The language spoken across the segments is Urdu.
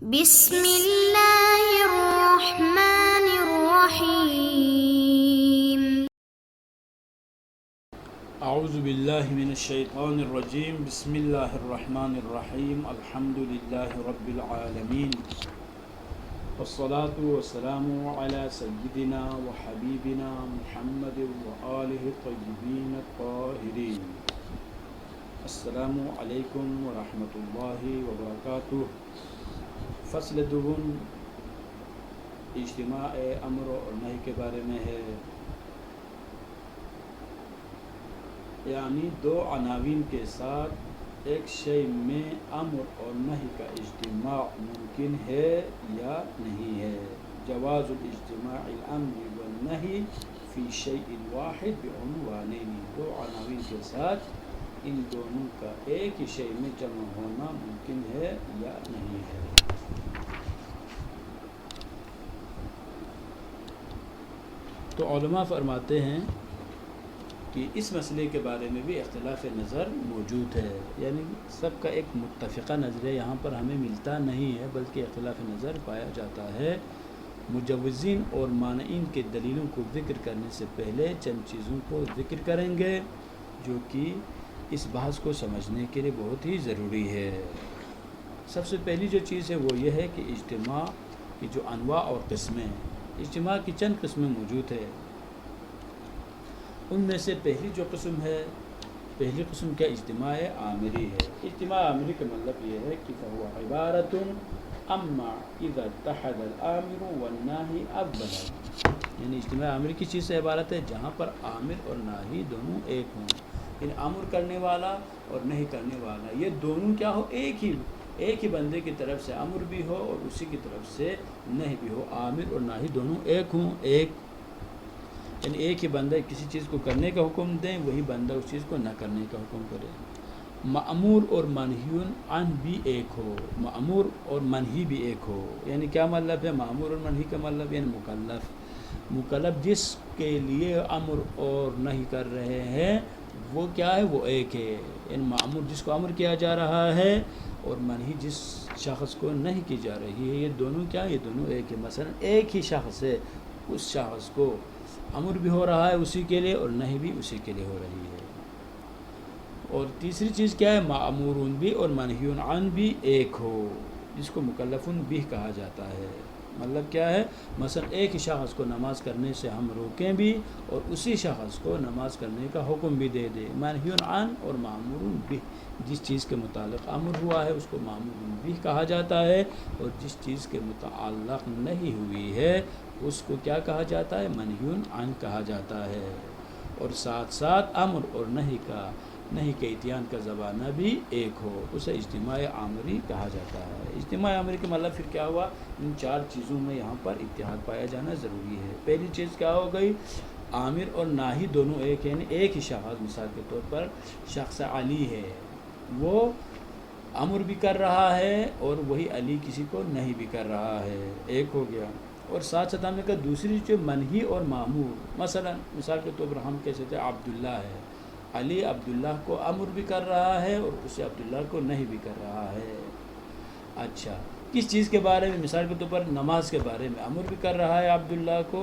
بسم اللہ الرحمن الرحیم۔ اعوذ باللہ من الشیطان الرجیم، بسم اللہ الرحمن الرحیم، الحمد للہ رب العالمین، والصلاة والسلام علی سیدنا وحبیبنا محمد وآلہ الطیبین الطاہرین۔ السلام علیکم ورحمۃ اللہ وبرکاتہ۔ فصل دوم اجتماع امر اور نہی کے بارے میں ہے، یعنی دو عناوین کے ساتھ ایک شے میں امر اور نہی کا اجتماع ممکن ہے یا نہیں ہے۔ جواز الاجتماع الامر والنہی فی شیء واحد بعنوانین، دو عناوین کے ساتھ ان دونوں کا ایک ہی شے میں جمع ہونا ممکن ہے یا نہیں ہے۔ تو علماء فرماتے ہیں کہ اس مسئلے کے بارے میں بھی اختلاف نظر موجود ہے، یعنی سب کا ایک متفقہ نظریہ یہاں پر ہمیں ملتا نہیں ہے، بلکہ اختلاف نظر پایا جاتا ہے۔ مجوزین اور مانعین کے دلیلوں کو ذکر کرنے سے پہلے چند چیزوں کو ذکر کریں گے جو کہ اس بحث کو سمجھنے کے لیے بہت ہی ضروری ہے۔ سب سے پہلی جو چیز ہے وہ یہ ہے کہ اجتماع کی جو انواع اور قسمیں، اجتماع کی چند قسمیں موجود ہے۔ ان میں سے پہلی جو قسم ہے، پہلی قسم کا اجتماع آمری ہے۔ اجتماع آمری کا مطلب یہ ہے کہ فهو عبارۃ اما اذا اتحد الامر والناہی افضل، یعنی اجتماع آمری کی چیز سے عبارت ہے جہاں پر عامر اور ناہی دونوں ایک ہوں، یعنی امر کرنے والا اور نہی کرنے والا یہ دونوں کیا ہو، ایک ہی بندے کی طرف سے امر بھی ہو اور اسی کی طرف سے نہی بھی ہو، عامر اور ناہی دونوں ایک ہوں، یعنی ایک ہی بندہ کسی چیز کو کرنے کا حکم دیں، وہی بندہ اس چیز کو نہ کرنے کا حکم کرے۔ مأمور اور منہی عن بھی ایک ہو، مأمور اور منہی بھی ایک ہو، یعنی کیا مطلب ہے مأمور اور منہی کا مطلب، یعنی مکلف جس کے لیے امر اور نہی کر رہے ہیں وہ کیا ہے، وہ ایک ہے، یعنی مأمور جس کو امر کیا جا رہا ہے اور منہی جس شخص کو نہیں کی جا رہی ہے، یہ دونوں کیا، یہ دونوں ایک ہے۔ مثلا ایک ہی شخص ہے، اس شخص کو امر بھی ہو رہا ہے اسی کے لیے اور نہی بھی اسی کے لیے ہو رہی ہے۔ اور تیسری چیز کیا ہے، مأمورون بھی اور منہی عن بھی ایک ہو، جس کو مکلفون بھی کہا جاتا ہے۔ مطلب کیا ہے، مثلا ایک ہی شخص کو نماز کرنے سے ہم روکیں بھی اور اسی شخص کو نماز کرنے کا حکم بھی دے دیں۔ منہی عن اور مأمورون بھی، جس چیز کے متعلق امر ہوا ہے اس کو مأمورون بھی کہا جاتا ہے، اور جس چیز کے متعلق نہیں ہوئی ہے اس کو کیا کہا جاتا ہے، منہی عن کہا جاتا ہے۔ اور ساتھ ساتھ امر اور نہی کے اتیان کا زمانہ بھی ایک ہو، اسے اجتماع آمری کہا جاتا ہے۔ اجتماع آمری کا مطلب پھر کیا ہوا، ان چار چیزوں میں یہاں پر اتحاد پایا جانا ضروری ہے۔ پہلی چیز کیا ہو گئی، عامر اور ناہی دونوں ایک ہیں، یعنی ایک ہی شخص، مثال کے طور پر شخص علی ہے، وہ امر بھی کر رہا ہے اور وہی علی کسی کو نہیں بھی کر رہا ہے، ایک ہو گیا۔ اور ساتھ ساتھ ہم نے کہا دوسری جو منہی اور مأمور، مثال کے طور پر ہم کہہ سکتے ہیں عبداللہ ہے، علی عبداللہ کو امر بھی کر رہا ہے اور اسے عبداللہ کو نہیں بھی کر رہا ہے۔ اچھا، کس چیز کے بارے میں، مثال کے طور پر نماز کے بارے میں امر بھی کر رہا ہے عبداللہ کو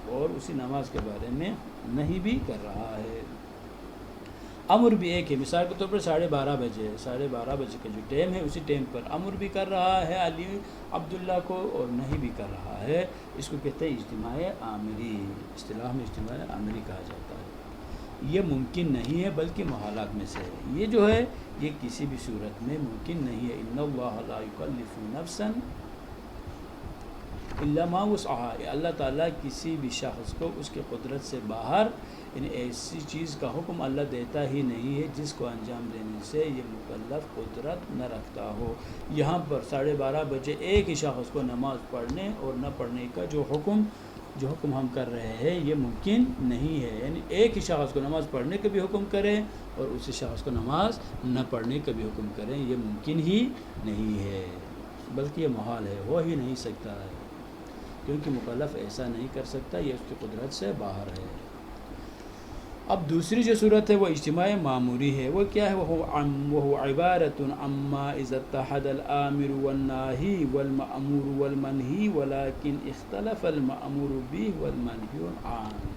اور اسی نماز کے بارے میں نہیں بھی کر رہا ہے۔ امر بھی ایک ہے، مثال کے طور پر 12:30 بجے کا جو ٹائم ہے اسی ٹائم پر امر بھی کر رہا ہے علی عبداللہ کو اور نہیں بھی کر رہا ہے، اس کو کہتے ہیں اجتماع آمری، اصطلاح میں اجتماع آمری کہا جاتا ہے۔ یہ ممکن نہیں ہے بلکہ محالات میں سے ہے، یہ جو ہے یہ کسی بھی صورت میں ممکن نہیں ہے۔ ان اللہ لا یکلف نفسا الا ما وسعها، اللہ تعالیٰ کسی بھی شخص کو اس کے قدرت سے باہر، یعنی ایسی چیز کا حکم اللہ دیتا ہی نہیں ہے جس کو انجام دینے سے یہ مکلف قدرت نہ رکھتا ہو۔ یہاں پر 12:30 بجے ایک ہی شخص کو نماز پڑھنے اور نہ پڑھنے کا جو حکم ہم کر رہے ہیں یہ ممکن نہیں ہے، یعنی ایک ہی شخص کو نماز پڑھنے کا بھی حکم کریں اور اسی شخص کو نماز نہ پڑھنے کا بھی حکم کریں، یہ ممکن ہی نہیں ہے، بلکہ یہ محال ہے، ہو ہی نہیں سکتا ہے، کیونکہ مکلف ایسا نہیں کر سکتا، یہ اس کی قدرت سے باہر ہے۔ اب دوسری جو صورت ہے وہ اجتماع معموری ہے. وہ کیا ہے؟ وہ عبارت عما اذا اتحد الامر والناہی والمأمور والمنہی ولكن اختلف المأمور به والمنہی عنہ.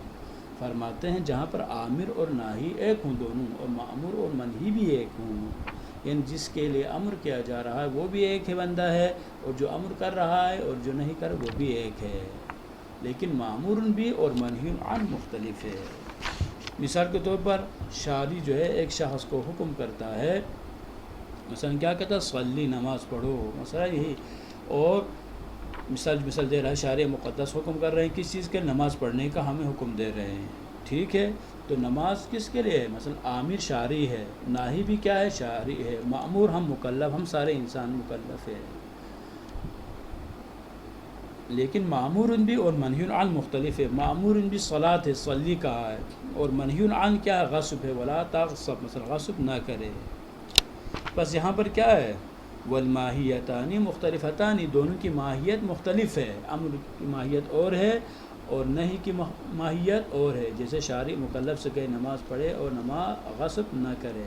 فرماتے ہیں جہاں پر عامر اور ناہی ایک ہوں دونوں، اور مأمور اور منہی بھی ایک ہوں، یعنی جس کے لیے امر کیا جا رہا ہے وہ بھی ایک ہے بندہ ہے، اور جو امر کر رہا ہے اور جو نہیں کر وہ بھی ایک ہے، لیکن مأمور بھی اور منہی عن مختلف ہے. مثال کے طور پر شاری جو ہے ایک شخص کو حکم کرتا ہے، مثلا کیا کہتا ہے؟ صلی، نماز پڑھو، مثلا یہی. اور مثال دے رہا ہے، شارع مقدس حکم کر رہے ہیں کس چیز کے؟ نماز پڑھنے کا ہمیں حکم دے رہے ہیں. ٹھیک ہے، تو نماز کس کے لیے ہے؟ مثلا عامر شارع ہے، ناہی بھی کیا ہے؟ شارع ہے، مأمور ہم مکلف، ہم سارے انسان مکلف ہے. لیکن معمور بھی اور منہی عن مختلف ہے. معمور بھی صلاۃ ہے، صلی کہا ہے، اور منہی عن کیا ہے؟ غصب ہے، ولا تغصب، مثلا غصب نہ کرے. بس یہاں پر کیا ہے؟ والماہیتان مختلفتان، دونوں کی ماہیت مختلف ہے. امر کی ماہیت اور ہے اور نہی کی ماہیت اور ہے. جیسے شارع مکلف سے کہے نماز پڑھے اور نماز غصب نہ کرے،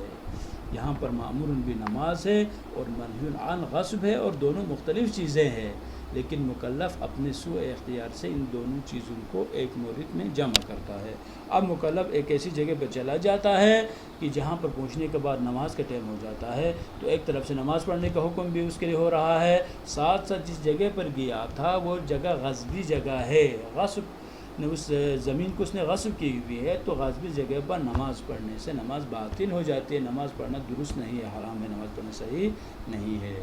یہاں پر معمور بھی نماز ہے اور منہی عن غصب ہے، اور دونوں مختلف چیزیں ہیں، لیکن مکلف اپنے سوء اختیار سے ان دونوں چیزوں کو ایک مورد میں جمع کرتا ہے. اب مکلف ایک ایسی جگہ پر چلا جاتا ہے کہ جہاں پر پہنچنے کے بعد نماز کا ٹائم ہو جاتا ہے، تو ایک طرف سے نماز پڑھنے کا حکم بھی اس کے لیے ہو رہا ہے، ساتھ ساتھ جس جگہ پر گیا تھا وہ جگہ غصبی جگہ ہے، غصب اس زمین کو اس نے غصب کی ہوئی ہے، تو غصبی جگہ پر نماز پڑھنے سے نماز باطل ہو جاتی ہے. نماز پڑھنا درست نہیں ہے، حرام ہے، نماز پڑھنا صحیح نہیں ہے.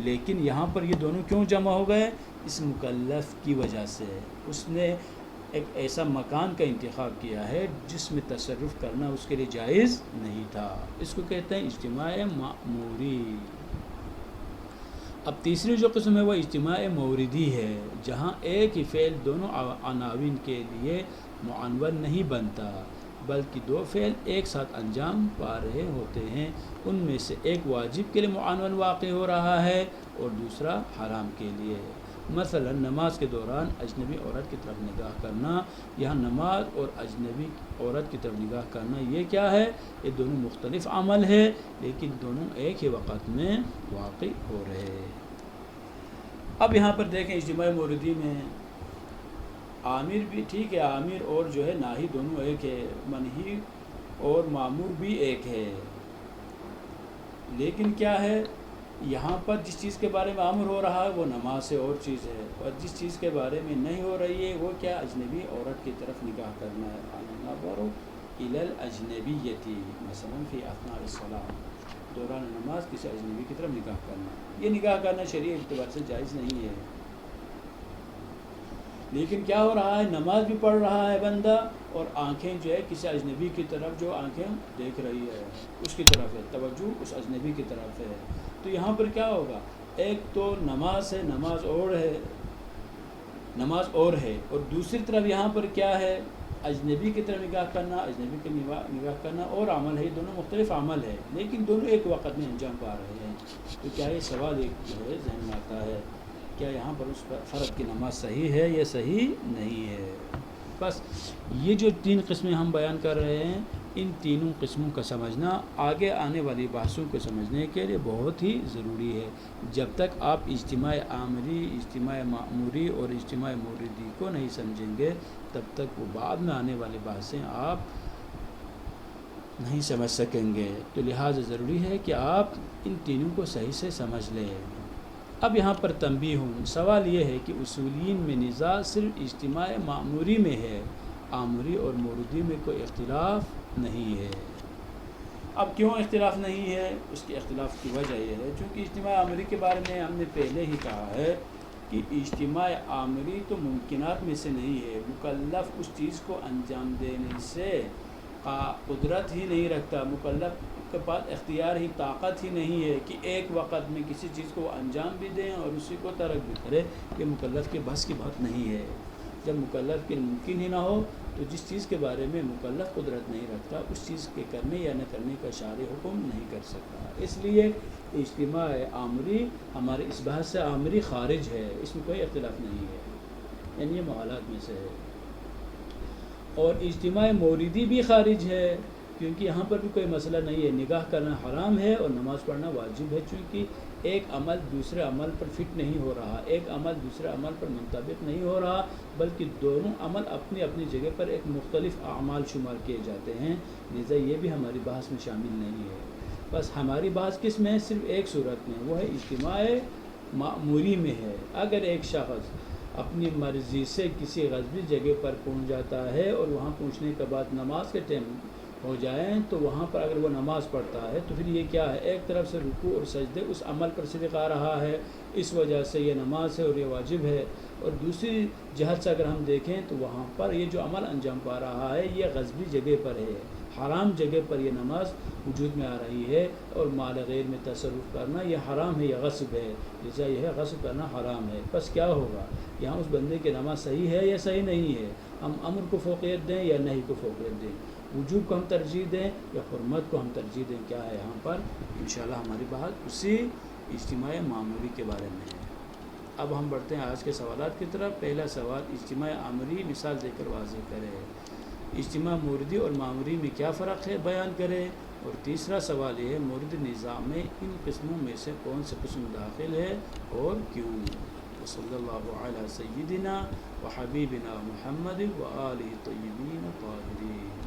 لیکن یہاں پر یہ دونوں کیوں جمع ہو گئے؟ اس مکلف کی وجہ سے. اس نے ایک ایسا مکان کا انتخاب کیا ہے جس میں تصرف کرنا اس کے لیے جائز نہیں تھا. اس کو کہتے ہیں اجتماع معموری. اب تیسری جو قسم ہے وہ اجتماع موردی ہے، جہاں ایک ہی فعل دونوں عناوین کے لیے معنون نہیں بنتا، بلکہ دو فعل ایک ساتھ انجام پا رہے ہوتے ہیں. ان میں سے ایک واجب کے لیے معنون واقع ہو رہا ہے اور دوسرا حرام کے لیے. مثلا نماز کے دوران اجنبی عورت کی طرف نگاہ کرنا. یہاں نماز اور اجنبی عورت کی طرف نگاہ کرنا یہ کیا ہے؟ یہ دونوں مختلف عمل ہے، لیکن دونوں ایک ہی وقت میں واقع ہو رہے ہیں. اب یہاں پر دیکھیں اجتماع موردی میں عامر بھی ٹھیک ہے، عامر اور جو ہے ناہی دونوں ایک ہے، منہی اور معمور بھی ایک ہے، لیکن کیا ہے؟ یہاں پر جس چیز کے بارے میں امر ہو رہا ہے وہ نماز سے اور چیز ہے، اور جس چیز کے بارے میں نہیں ہو رہی ہے وہ کیا؟ اجنبی عورت کی طرف نگاہ کرنا ہے. النظر الی الاجنبیۃ مثلا فی اثناء الصلاۃ، دوران نماز کسی اجنبی کی طرف نگاہ کرنا. یہ نگاہ کرنا شرعی اعتبار سے جائز نہیں ہے، لیکن کیا ہو رہا ہے؟ نماز بھی پڑھ رہا ہے بندہ اور آنکھیں جو ہے کسی اجنبی کی طرف، جو آنکھیں دیکھ رہی ہے اس کی طرف ہے، توجہ اس اجنبی کی طرف ہے. تو یہاں پر کیا ہوگا؟ ایک تو نماز ہے، نماز اور ہے، اور دوسری طرف یہاں پر کیا ہے؟ اجنبی کی طرف نگاہ کرنا، اجنبی کی نگاہ کرنا اور عمل ہے، دونوں مختلف عمل ہے، لیکن دونوں ایک وقت میں انجام پا رہے ہیں. تو کیا یہ سوال ایک جو ہے ذہن میں آتا ہے، کیا یہاں پر اس فرد کی نماز صحیح ہے یا صحیح نہیں ہے؟ بس یہ جو تین قسمیں ہم بیان کر رہے ہیں، ان تینوں قسموں کا سمجھنا آگے آنے والی بحثوں کو سمجھنے کے لیے بہت ہی ضروری ہے. جب تک آپ اجتماع عامری، اجتماع معموری اور اجتماع موردی کو نہیں سمجھیں گے تب تک وہ بعد میں آنے والی بحثیں آپ نہیں سمجھ سکیں گے. تو لہٰذا ضروری ہے کہ آپ ان تینوں کو صحیح سے سمجھ لیں. اب یہاں پر تنبیہ ہوں، سوال یہ ہے کہ اصولین میں نزاع صرف اجتماع معموری میں ہے، عامری اور موردی میں کوئی اختلاف نہیں ہے. اب کیوں اختلاف نہیں ہے؟ اس کے اختلاف کی وجہ یہ ہے چونکہ اجتماع عامری کے بارے میں ہم نے پہلے ہی کہا ہے کہ اجتماع عامری تو ممکنات میں سے نہیں ہے. مکلف اس چیز کو انجام دینے سے قدرت ہی نہیں رکھتا، مکلف کے پاس اختیار ہی، طاقت ہی نہیں ہے کہ ایک وقت میں کسی چیز کو انجام بھی دیں اور اسی کو ترک بھی کرے. یہ مکلف کے بس کی بات نہیں ہے. جب مکلف کے ممکن ہی نہ ہو تو جس چیز کے بارے میں مکلف قدرت نہیں رکھتا اس چیز کے کرنے یا نہ کرنے کا شارع حکم نہیں کر سکتا. اس لیے اجتماع عامری ہمارے اس بحث سے عامری خارج ہے، اس میں کوئی اختلاف نہیں ہے، یعنی یہ معالات میں سے ہے. اور اجتماع موردی بھی خارج ہے، کیونکہ یہاں پر بھی کوئی مسئلہ نہیں ہے، نگاہ کرنا حرام ہے اور نماز پڑھنا واجب ہے، چونکہ ایک عمل دوسرے عمل پر فٹ نہیں ہو رہا، ایک عمل دوسرے عمل پر منطبق نہیں ہو رہا، بلکہ دونوں عمل اپنی اپنی جگہ پر ایک مختلف اعمال شمار کیے جاتے ہیں، لہذا یہ بھی ہماری بحث میں شامل نہیں ہے۔ بس ہماری بحث کس میں ہے؟ صرف ایک صورت میں، وہ ہے اجتماع معموری میں ہے۔ اگر ایک شخص اپنی مرضی سے کسی غصبی جگہ پر پہنچ جاتا ہے اور وہاں پہنچنے کے بعد نماز کے ٹائم ہو جائیں تو وہاں پر اگر وہ نماز پڑھتا ہے تو پھر یہ کیا ہے؟ ایک طرف سے رکوع اور سجدے اس عمل پر صدق آ رہا ہے، اس وجہ سے یہ نماز ہے اور یہ واجب ہے، اور دوسری جہت سے اگر ہم دیکھیں تو وہاں پر یہ جو عمل انجام پا رہا ہے یہ غصبی جگہ پر ہے، حرام جگہ پر یہ نماز وجود میں آ رہی ہے، اور مال غیر میں تصرف کرنا یہ حرام ہے، یہ غصب ہے، لہذا یہ ہے غصب کرنا حرام ہے۔ بس کیا ہوگا؟ یہاں اس بندے کی نماز صحیح ہے یا صحیح نہیں ہے؟ ہم امر کو فوقیت دیں یا نہیں کو فوقیت دیں؟ وجوب کو ہم ترجیح دیں یا حرمت کو ہم ترجیح دیں؟ کیا ہے یہاں پر انشاءاللہ ہماری بات اسی اجتماع معمولی کے بارے میں ہے۔ اب ہم بڑھتے ہیں آج کے سوالات کی طرف۔ پہلا سوال، اجتماع عامری مثال دے کر واضح کرے۔ اجتماع موردی اور معموری میں کیا فرق ہے بیان کرے۔ اور تیسرا سوال یہ ہے، مورد نظام میں ان قسموں میں سے کون سے قسم داخل ہے اور کیوں؟ صلی اللہ علی سیدنا و حبیبنا محمد و آلہ طیبین طاہرین۔